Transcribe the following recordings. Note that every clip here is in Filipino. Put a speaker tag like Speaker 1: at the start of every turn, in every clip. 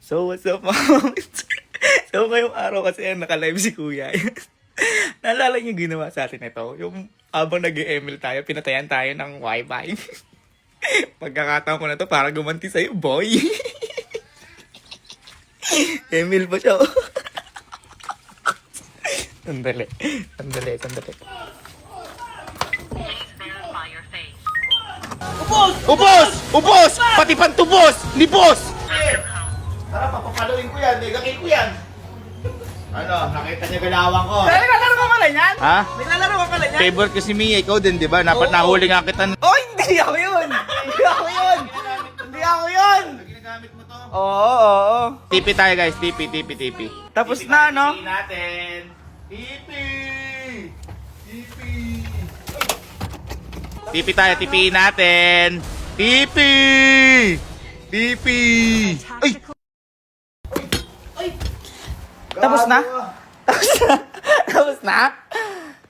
Speaker 1: So, what's up, mom? So, ngayong araw kasi naka-live si Kuya. Naalala niyo ginawa sa atin ito? Yung habang nag-ML tayo, pinatayan tayo ng wifi. Pagkakataon ko na to para gumanti sa'yo, boy. ML pa siya. Sandali. Ubos! Ubos! Ubos! Pati pantubos! Libos! Tara, papapaluin ko yan. Nagakil ko yan. Ano, nakita niyo galawang ko. Naglalaro ka pala yan? Ha? Naglalaro ka pala yan? Favorite ko si Mia, ikaw din, di ba? Dapat nahuli nga kita. Oh, hindi ako yun! Hindi ako yun! Hindi ako yun! Ginagamit mo to? Oo. Tipi tayo guys, tipi. Tapos tipi na, no? Tipi natin. Tipi tayo, tipi natin. Tipi! Ay! Tapos na?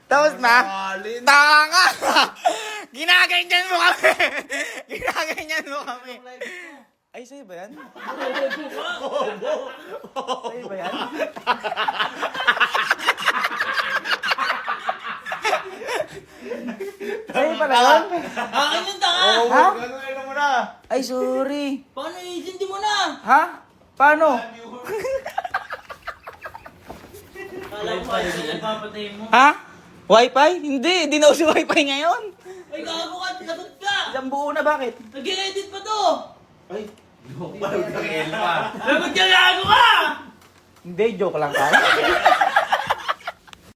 Speaker 1: Tapos na? Tanga! Ginaganyan mo kami! Ay, sa'yo ba yan? Sa'yo ba yan? Sa'yo pala yun?
Speaker 2: Akin yung tanga!
Speaker 1: Ha? Gagawin mo na! Ay, sorry.
Speaker 2: Paano i-sindi mo na?
Speaker 1: Ha? Paano?
Speaker 2: Kala ko pa yung papatay mo.
Speaker 1: Ha? Wi-Fi? Hindi, di na uso Wi-Fi ngayon.
Speaker 2: Ay, gago ka, lagot ka!
Speaker 1: Isang buo na, bakit?
Speaker 2: Nag-edit pa to!
Speaker 1: Ay,
Speaker 2: Lagot ka, gago ka!
Speaker 1: hindi, joke lang tayo.